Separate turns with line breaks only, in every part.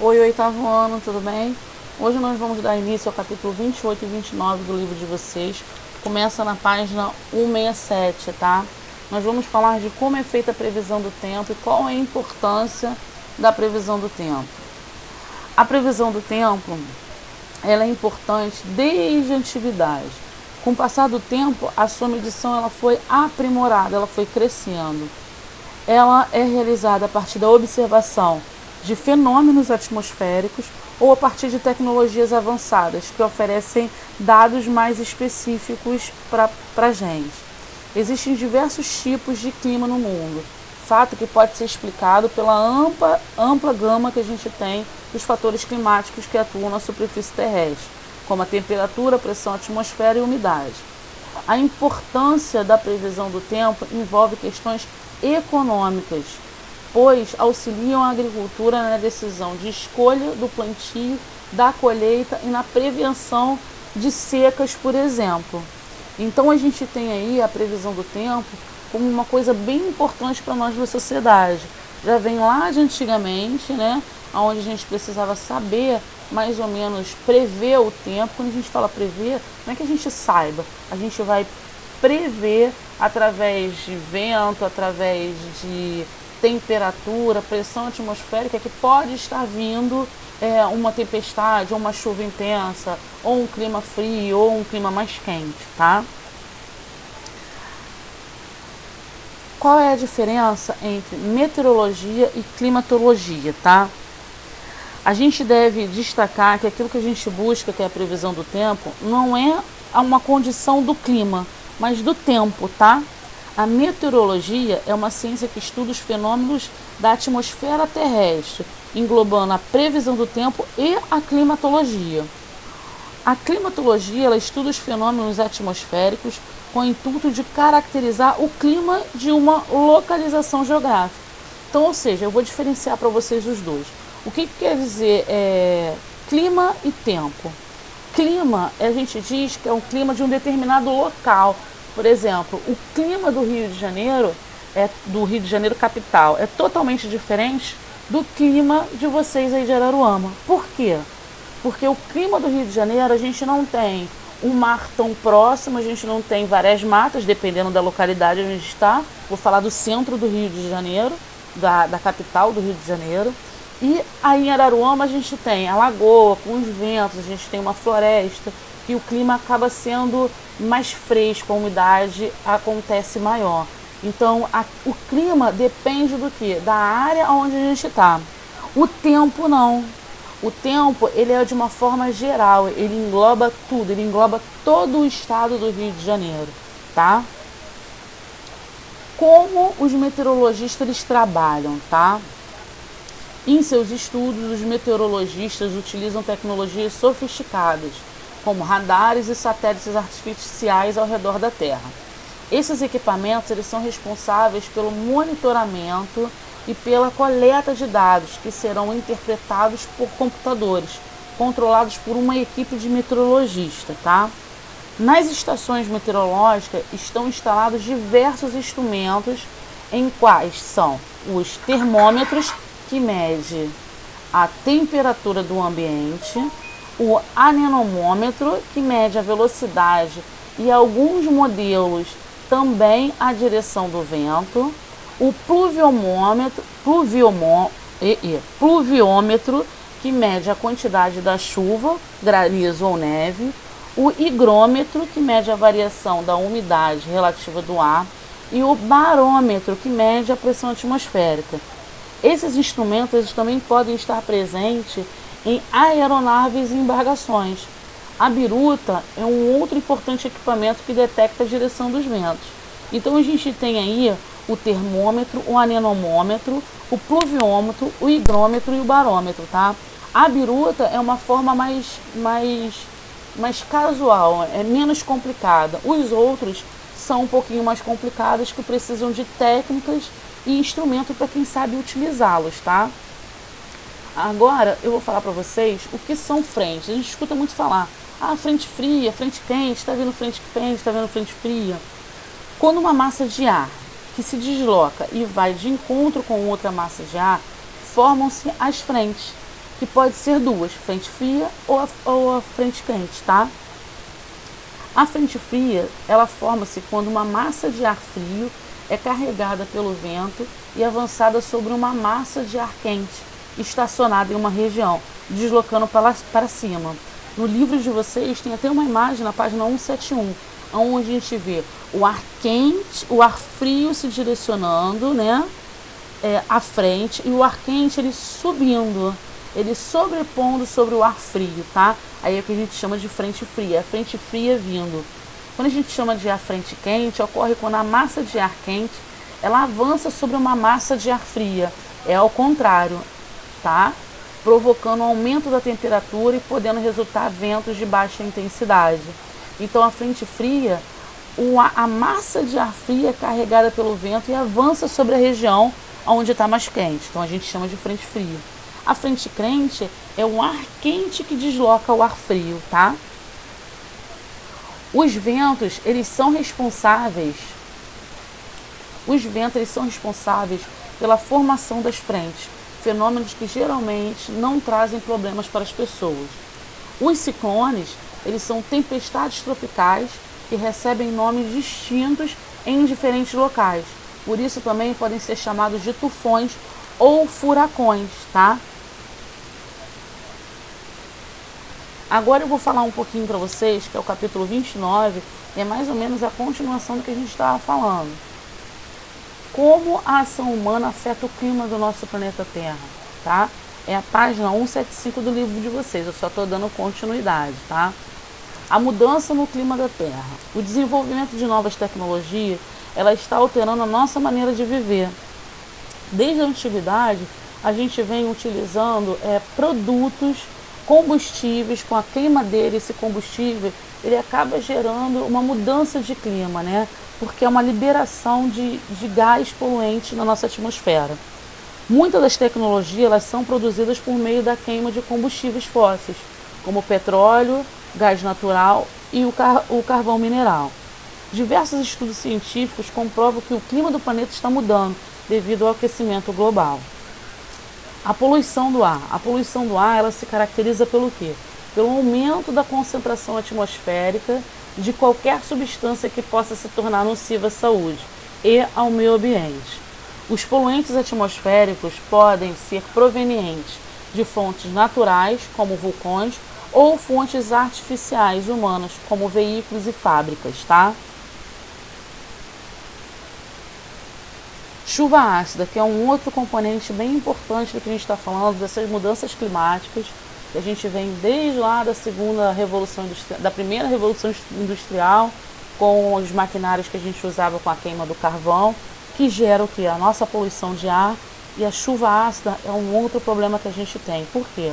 Oi, oitavo ano, tudo bem? Hoje nós vamos dar início ao capítulo 28 e 29 do livro de vocês. Começa na página 167, tá? Nós vamos falar de como é feita a previsão do tempo e qual é a importância da previsão do tempo. A previsão do tempo, ela é importante desde a antiguidade. Com o passar do tempo, a sua medição ela foi aprimorada, ela foi crescendo. Ela é realizada a partir da observação de fenômenos atmosféricos ou a partir de tecnologias avançadas que oferecem dados mais específicos para a gente. Existem diversos tipos de clima no mundo, fato que pode ser explicado pela ampla gama que a gente tem dos fatores climáticos que atuam na superfície terrestre, como a temperatura, a pressão atmosférica e a umidade. A importância da previsão do tempo envolve questões econômicas, pois auxiliam a agricultura na decisão de escolha do plantio, da colheita e na prevenção de secas, por exemplo. Então a gente tem aí a previsão do tempo como uma coisa bem importante para nós da sociedade. Já vem lá de antigamente, né, onde a gente precisava saber mais ou menos prever o tempo. Quando a gente fala prever, não é que a gente saiba, a gente vai prever através de vento, através de temperatura, pressão atmosférica, que pode estar vindo uma tempestade, ou uma chuva intensa, ou um clima frio, ou um clima mais quente, tá? Qual é a diferença entre meteorologia e climatologia, tá? A gente deve destacar que aquilo que a gente busca, que é a previsão do tempo, não é uma condição do clima, mas do tempo, tá? A meteorologia é uma ciência que estuda os fenômenos da atmosfera terrestre, englobando a previsão do tempo e a climatologia. A climatologia ela estuda os fenômenos atmosféricos com o intuito de caracterizar o clima de uma localização geográfica. Então, ou seja, eu vou diferenciar para vocês os dois. O que quer dizer clima e tempo? Clima, a gente diz que é um clima de um determinado local. Por exemplo, o clima do Rio de Janeiro, do Rio de Janeiro capital, é totalmente diferente do clima de vocês aí de Araruama. Por quê? Porque o clima do Rio de Janeiro, a gente não tem um mar tão próximo, a gente não tem várias matas, dependendo da localidade onde a gente está. Vou falar do centro do Rio de Janeiro, da capital do Rio de Janeiro. E aí em Araruama a gente tem a lagoa com os ventos, a gente tem uma floresta e o clima acaba sendo mais fresco, a umidade acontece maior. Então o clima depende do que? Da área onde a gente está. O tempo não. O tempo ele é de uma forma geral, ele engloba tudo, ele engloba todo o estado do Rio de Janeiro, tá? Como os meteorologistas eles trabalham, tá? Em seus estudos, os meteorologistas utilizam tecnologias sofisticadas, como radares e satélites artificiais ao redor da Terra. Esses equipamentos eles são responsáveis pelo monitoramento e pela coleta de dados, que serão interpretados por computadores, controlados por uma equipe de meteorologistas, tá? Nas estações meteorológicas estão instalados diversos instrumentos, em quais são os termômetros, que mede a temperatura do ambiente, o anemômetro, que mede a velocidade e alguns modelos também a direção do vento, o pluviômetro, que mede a quantidade da chuva, granizo ou neve, o higrômetro, que mede a variação da umidade relativa do ar, e o barômetro, que mede a pressão atmosférica. Esses instrumentos eles também podem estar presentes em aeronaves e embarcações. A biruta é um outro importante equipamento que detecta a direção dos ventos. Então a gente tem aí o termômetro, o anemômetro, o pluviômetro, o higrômetro e o barômetro, tá? A biruta é uma forma mais casual, é menos complicada. Os outros são um pouquinho mais complicados, que precisam de técnicas e instrumento para quem sabe utilizá-los, tá? Agora eu vou falar para vocês o que são frentes. A gente escuta muito falar, frente fria, frente quente, está vendo frente quente, está vendo frente fria. Quando uma massa de ar que se desloca e vai de encontro com outra massa de ar, formam-se as frentes. que pode ser duas, frente fria ou a frente quente, tá? A frente fria, ela forma-se quando uma massa de ar frio é carregada pelo vento e avançada sobre uma massa de ar quente, estacionada em uma região, deslocando para cima. No livro de vocês tem até uma imagem na página 171, onde a gente vê o ar quente, o ar frio se direcionando, né, à frente, e o ar quente ele subindo, ele sobrepondo sobre o ar frio, tá? Aí é o que a gente chama de frente fria, a frente fria vindo. Quando a gente chama de ar frente quente, ocorre quando a massa de ar quente ela avança sobre uma massa de ar fria. É ao contrário, tá? Provocando um aumento da temperatura e podendo resultar ventos de baixa intensidade. Então a frente fria, a massa de ar fria é carregada pelo vento e avança sobre a região onde está mais quente. Então a gente chama de frente fria. A frente quente é um ar quente que desloca o ar frio, tá? Os ventos, eles são responsáveis pela formação das frentes, fenômenos que geralmente não trazem problemas para as pessoas. Os ciclones, eles são tempestades tropicais que recebem nomes distintos em diferentes locais. Por isso também podem ser chamados de tufões ou furacões, tá? Agora eu vou falar um pouquinho para vocês, que é o capítulo 29, e é mais ou menos a continuação do que a gente estava falando. Como a ação humana afeta o clima do nosso planeta Terra, tá? É a página 175 do livro de vocês, eu só estou dando continuidade, tá? A mudança no clima da Terra. O desenvolvimento de novas tecnologias, ela está alterando a nossa maneira de viver. Desde a antiguidade, a gente vem utilizando produtos, combustíveis, com a queima dele, esse combustível, ele acaba gerando uma mudança de clima, né? Porque é uma liberação de gás poluente na nossa atmosfera. Muitas das tecnologias elas são produzidas por meio da queima de combustíveis fósseis, como petróleo, gás natural e o carvão mineral. Diversos estudos científicos comprovam que o clima do planeta está mudando devido ao aquecimento global. A poluição do ar. A poluição do ar ela se caracteriza pelo quê? Pelo aumento da concentração atmosférica de qualquer substância que possa se tornar nociva à saúde e ao meio ambiente. Os poluentes atmosféricos podem ser provenientes de fontes naturais, como vulcões, ou fontes artificiais humanas, como veículos e fábricas, tá? Chuva ácida, que é um outro componente bem importante do que a gente está falando, dessas mudanças climáticas, que a gente vem desde lá da primeira revolução industrial, com os maquinários que a gente usava com a queima do carvão, que gera o que? A nossa poluição de ar, e a chuva ácida é um outro problema que a gente tem. Por quê?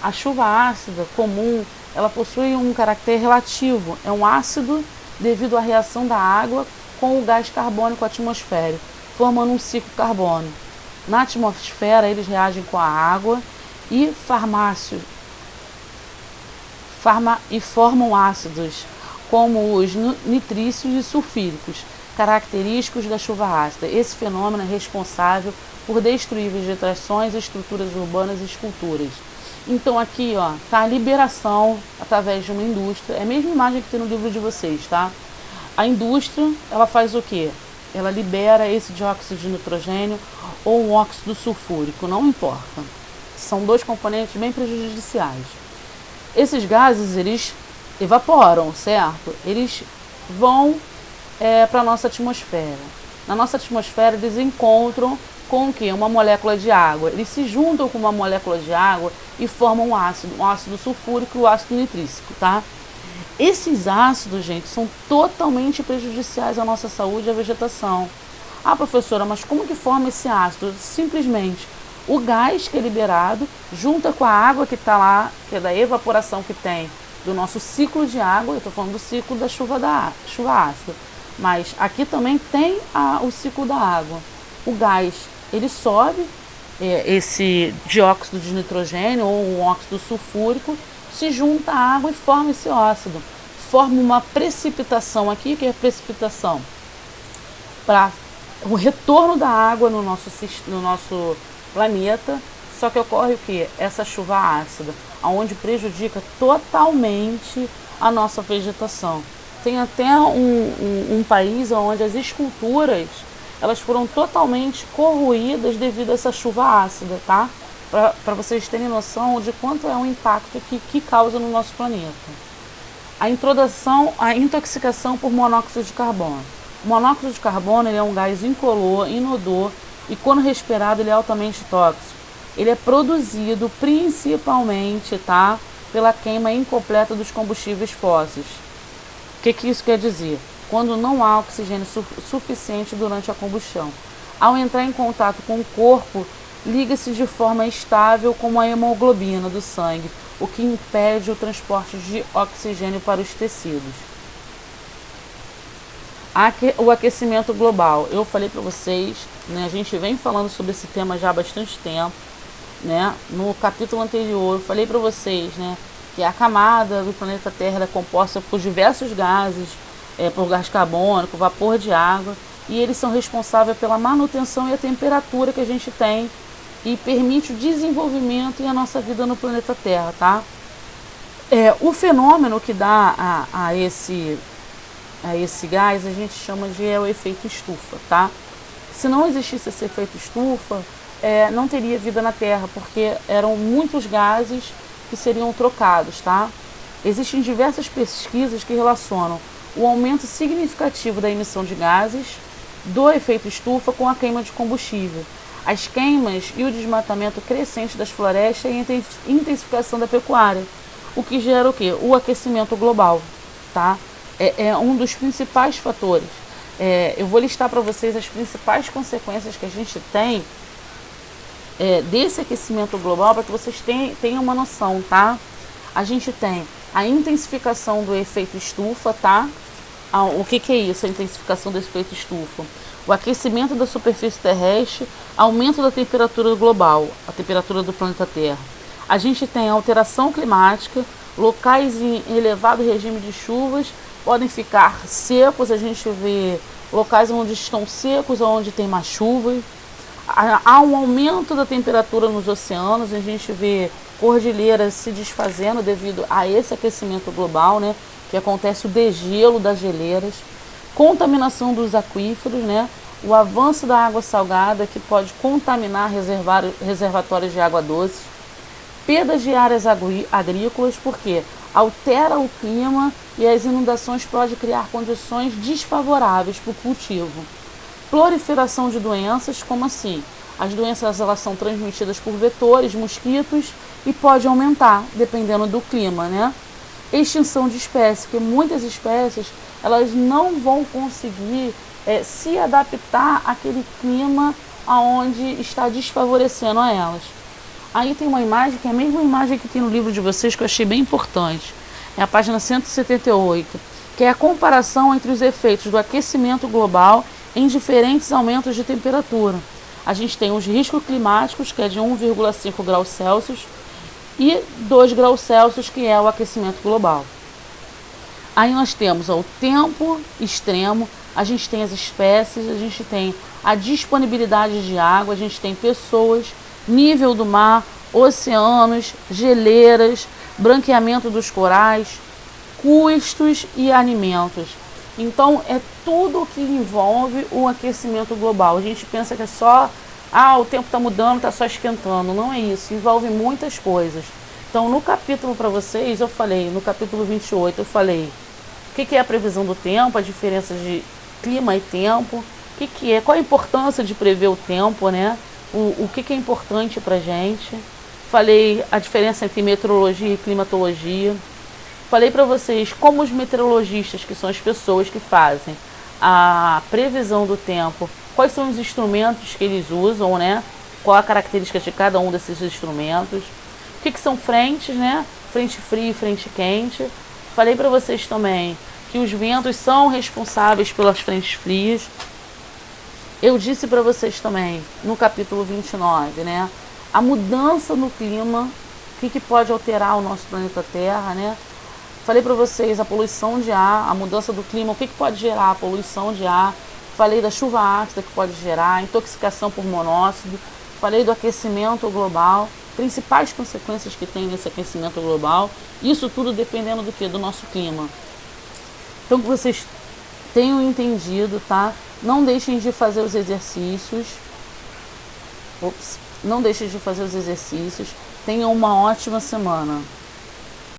A chuva ácida comum, ela possui um caráter relativo, é um ácido devido à reação da água com o gás carbônico atmosférico, formando um ciclo carbono. Na atmosfera, eles reagem com a água e formam ácidos, como os nitríceos e sulfídicos, característicos da chuva ácida. Esse fenômeno é responsável por destruir vegetações, estruturas urbanas e esculturas. Então aqui, ó, tá a liberação através de uma indústria, é a mesma imagem que tem no livro de vocês, tá? A indústria, ela faz o quê? Ela libera esse dióxido de nitrogênio ou um óxido sulfúrico, não importa. São dois componentes bem prejudiciais. Esses gases, eles evaporam, certo? Eles vão para a nossa atmosfera. Na nossa atmosfera, eles encontram com o quê? Uma molécula de água. Eles se juntam com uma molécula de água e formam um ácido sulfúrico e o ácido nitrícico, tá? Esses ácidos, gente, são totalmente prejudiciais à nossa saúde e à vegetação. Ah, professora, mas como que forma esse ácido? Simplesmente, o gás que é liberado junta com a água que está lá, que é da evaporação que tem do nosso ciclo de água, eu estou falando do ciclo da chuva ácida, mas aqui também tem o ciclo da água. O gás, ele sobe, esse dióxido de nitrogênio ou o óxido sulfúrico, se junta à água e forma esse ácido. Forma uma precipitação aqui. O que é precipitação? Para o retorno da água no nosso planeta, Só que ocorre o quê? Essa chuva ácida, onde prejudica totalmente a nossa vegetação. Tem até um país onde as esculturas elas foram totalmente corroídas devido a essa chuva ácida, tá? Para vocês terem noção de quanto é o impacto que causa no nosso planeta. A intoxicação por monóxido de carbono. O monóxido de carbono ele é um gás incolor, inodor e quando respirado ele é altamente tóxico. Ele é produzido principalmente, tá, pela queima incompleta dos combustíveis fósseis. O que isso quer dizer? Quando não há oxigênio suficiente durante a combustão. Ao entrar em contato com o corpo, liga-se de forma estável com a hemoglobina do sangue, o que impede o transporte de oxigênio para os tecidos. O aquecimento global. Eu falei para vocês, né, a gente vem falando sobre esse tema já há bastante tempo. Né? No capítulo anterior eu falei para vocês, né, que a camada do planeta Terra é composta por diversos gases, por gás carbônico, vapor de água, e eles são responsáveis pela manutenção e a temperatura que a gente tem e permite o desenvolvimento e a nossa vida no planeta Terra, tá? O fenômeno que dá a esse gás a gente chama de o efeito estufa, tá? Se não existisse esse efeito estufa, não teria vida na Terra, porque eram muitos gases que seriam trocados, tá? Existem diversas pesquisas que relacionam o aumento significativo da emissão de gases do efeito estufa com a queima de combustível, as queimas e o desmatamento crescente das florestas e a intensificação da pecuária, o que gera o quê? O aquecimento global, tá? É um dos principais fatores. Eu vou listar para vocês as principais consequências que a gente tem desse aquecimento global para que vocês tenham uma noção, tá? A gente tem a intensificação do efeito estufa, tá? O que é isso, a intensificação do efeito estufa? O aquecimento da superfície terrestre, aumento da temperatura global, a temperatura do planeta Terra. A gente tem a alteração climática, locais em elevado regime de chuvas podem ficar secos, a gente vê locais onde estão secos, onde tem mais chuvas. Há um aumento da temperatura nos oceanos, a gente vê cordilheiras se desfazendo devido a esse aquecimento global, né? Que acontece o degelo das geleiras, contaminação dos aquíferos, né? O avanço da água salgada que pode contaminar reservatórios de água doce, perdas de áreas agrícolas, porque altera o clima e as inundações podem criar condições desfavoráveis para o cultivo. Proliferação de doenças, como assim? As doenças elas são transmitidas por vetores, mosquitos e pode aumentar, dependendo do clima, né? Extinção de espécies, que muitas espécies elas não vão conseguir se adaptar àquele clima aonde está desfavorecendo a elas. Aí tem uma imagem que é a mesma imagem que tem no livro de vocês que eu achei bem importante. É a página 178, que é a comparação entre os efeitos do aquecimento global em diferentes aumentos de temperatura. A gente tem os riscos climáticos, que é de 1,5 graus Celsius, e 2 graus Celsius, que é o aquecimento global. Aí nós temos o tempo extremo, a gente tem as espécies, a gente tem a disponibilidade de água, a gente tem pessoas, nível do mar, oceanos, geleiras, branqueamento dos corais, custos e alimentos. Então, é tudo o que envolve o aquecimento global. A gente pensa que é só, o tempo está mudando, está só esquentando. Não é isso, envolve muitas coisas. Então, no capítulo para vocês, eu falei, no capítulo 28, eu falei o que é a previsão do tempo, a diferença de clima e tempo, qual a importância de prever o tempo, né? O que é importante para a gente. Falei a diferença entre meteorologia e climatologia. Falei para vocês como os meteorologistas, que são as pessoas que fazem a previsão do tempo, quais são os instrumentos que eles usam, né? Qual a característica de cada um desses instrumentos. O que são frentes, né? Frente fria e frente quente. Falei para vocês também que os ventos são responsáveis pelas frentes frias. Eu disse para vocês também, no capítulo 29, né? A mudança no clima, o que pode alterar o nosso planeta Terra, né? Falei para vocês a poluição de ar, a mudança do clima, o que pode gerar a poluição de ar. Falei da chuva ácida que pode gerar, intoxicação por monóxido. falei do aquecimento global, principais consequências que tem nesse aquecimento global. Isso tudo dependendo do que? Do nosso clima. Então que vocês tenham entendido, tá? Não deixem de fazer os exercícios. Não deixem de fazer os exercícios. Tenham uma ótima semana.